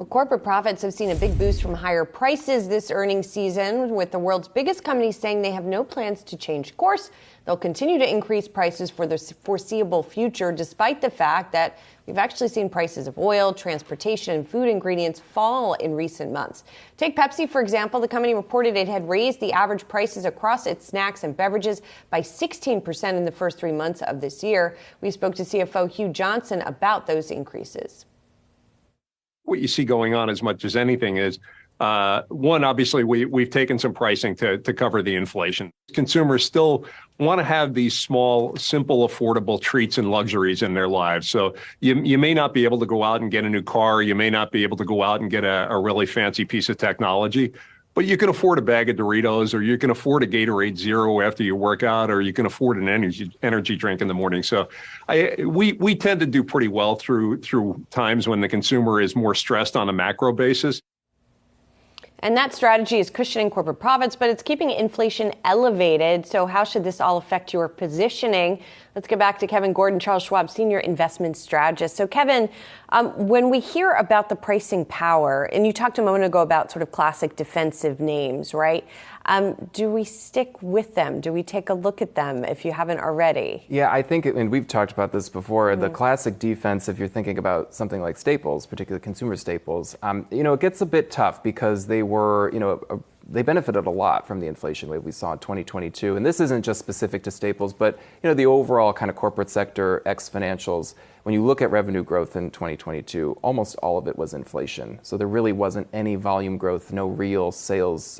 Well, corporate profits have seen a big boost from higher prices this earnings season, with the world's biggest companies saying they have no plans to change course. They'll continue to increase prices for the foreseeable future, despite the fact that we've actually seen prices of oil, transportation, and food ingredients fall in recent months. Take Pepsi, for example. The company reported it had raised the average prices across its snacks and beverages by 16% in the first 3 months of this year. We spoke to CFO Hugh Johnson about those increases. What you see going on as much as anything is, one, obviously, we've taken some pricing to cover the inflation. Consumers still want to have these small, simple, affordable treats and luxuries in their lives. So you may not be able to go out and get a new car. You may not be able to go out and get a really fancy piece of technology. But you can afford a bag of Doritos, or you can afford a Gatorade Zero after you work out, or you can afford an energy drink in the morning. So we tend to do pretty well through times when the consumer is more stressed on a macro basis. And that strategy is cushioning corporate profits, but it's keeping inflation elevated. So how should this all affect your positioning? Let's get back to Kevin Gordon, Charles Schwab Senior Investment Strategist. So Kevin, when we hear about the pricing power, and you talked a moment ago about sort of classic defensive names, right? Do we stick with them? Do we take a look at them if you haven't already? Yeah, I think, and we've talked about this before, the classic defense, if you're thinking about something like staples, particularly consumer staples, it gets a bit tough because they were, they benefited a lot from the inflation wave we saw in 2022. And this isn't just specific to staples, but the overall kind of corporate sector, ex-financials. When you look at revenue growth in 2022, almost all of it was inflation. So there really wasn't any volume growth, no real sales,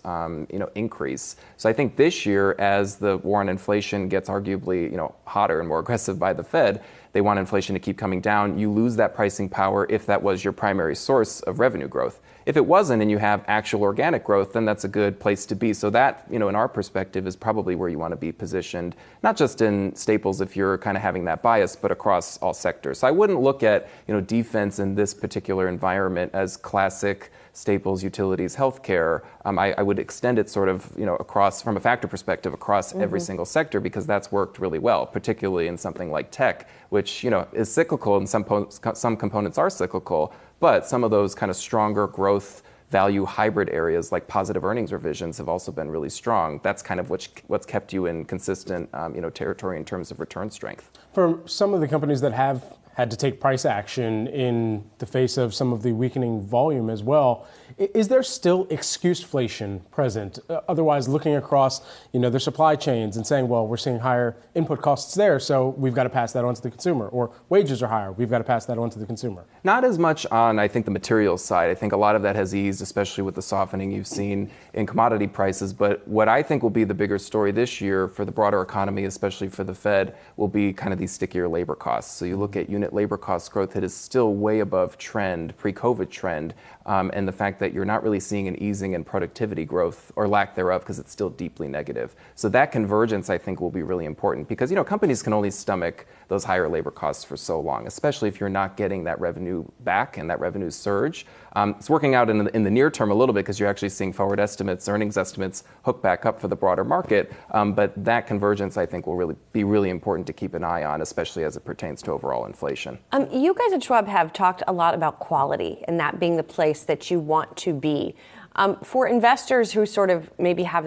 increase. So I think this year, as the war on inflation gets arguably, hotter and more aggressive by the Fed, they want inflation to keep coming down. You lose that pricing power if that was your primary source of revenue growth. If it wasn't and you have actual organic growth, then that's a good place to be. So that, in our perspective, is probably where you want to be positioned, not just in staples if you're kind of having that bias, but across all sectors. So I wouldn't look at, defense in this particular environment as classic staples, utilities, healthcare. I would extend it sort of, across, from a factor perspective, across every single sector, because that's worked really well, particularly in something like tech, which, is cyclical, and some components are cyclical, but some of those kind of stronger growth value hybrid areas like positive earnings revisions have also been really strong. That's kind of what's kept you in consistent, territory in terms of return strength. For some of the companies that have had to take price action in the face of some of the weakening volume as well, is there still excuseflation present? Otherwise, looking across, their supply chains and saying, well, we're seeing higher input costs there, so we've got to pass that on to the consumer. Or wages are higher, we've got to pass that on to the consumer. Not as much on, I think, the materials side. I think a lot of that has eased, especially with the softening you've seen in commodity prices. But what I think will be the bigger story this year for the broader economy, especially for the Fed, will be kind of these stickier labor costs. So you look at unit labor cost growth, it is still way above trend, pre-COVID trend, and the fact that you're not really seeing an easing in productivity growth or lack thereof because it's still deeply negative. So that convergence, I think, will be really important because, companies can only stomach those higher labor costs for so long, especially if you're not getting that revenue back and that revenue surge. It's working out in the near term a little bit because you're actually seeing forward estimates, earnings estimates hook back up for the broader market. But that convergence, I think, will be really important to keep an eye on, especially as it pertains to overall inflation. You guys at Schwab have talked a lot about quality and that being the place that you want to be. For investors who sort of maybe have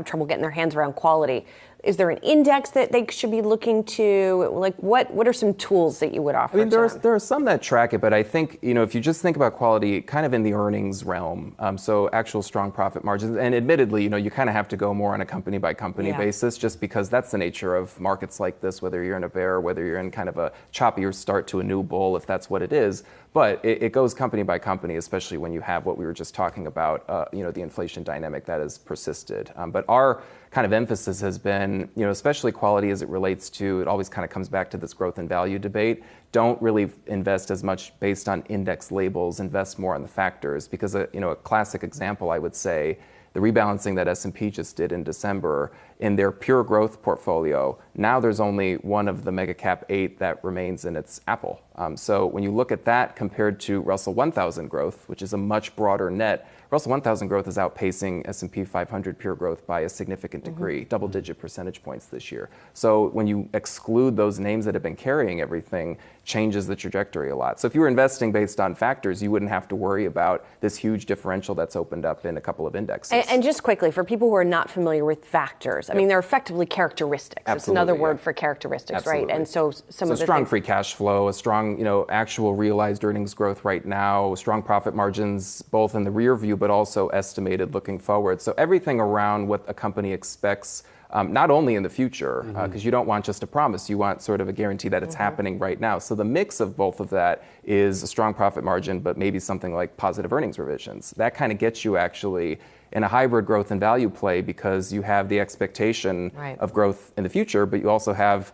trouble getting their hands around quality, is there an index that they should be looking to? Like, what are some tools that you would offer? I mean, there are some that track it, but I think, if you just think about quality kind of in the earnings realm, so actual strong profit margins, and admittedly, you kind of have to go more on a company by company basis, just because that's the nature of markets like this, whether you're in a bear, whether you're in kind of a choppier start to a new bull, if that's what it is. But it goes company by company, especially when you have what we were just talking about, the inflation dynamic that has persisted. But our kind of emphasis has been, especially quality as it relates to, it always kind of comes back to this growth and value debate. Don't really invest as much based on index labels, invest more on the factors. Because, a classic example, I would say, the rebalancing that S&P just did in December, in their pure growth portfolio, now there's only one of the mega cap 8 that remains, and it's Apple. So when you look at that compared to Russell 1000 growth, which is a much broader net, Russell 1000 growth is outpacing S&P 500 pure growth by a significant degree, double-digit percentage points this year. So when you exclude those names that have been carrying everything, changes the trajectory a lot. So if you were investing based on factors, you wouldn't have to worry about this huge differential that's opened up in a couple of indexes. And just quickly, for people who are not familiar with factors, I mean, they're effectively characteristics. Absolutely, it's another word for characteristics, Absolutely. right? And so some of the strong free cash flow, a strong, actual realized earnings growth right now, strong profit margins, both in the rear view, but also estimated looking forward. So everything around what a company expects, not only in the future, because you don't want just a promise, you want sort of a guarantee that it's happening right now. So the mix of both of that is a strong profit margin, but maybe something like positive earnings revisions. That kind of gets you actually in a hybrid growth and value play, because you have the expectation of growth in the future, but you also have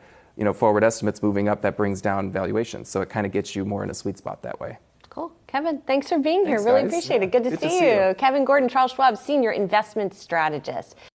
forward estimates moving up that brings down valuations. So it kind of gets you more in a sweet spot that way. Cool. Kevin, thanks for being here. Thanks, really guys. appreciate it. Good to see you. Kevin Gordon, Charles Schwab, Senior Investment Strategist.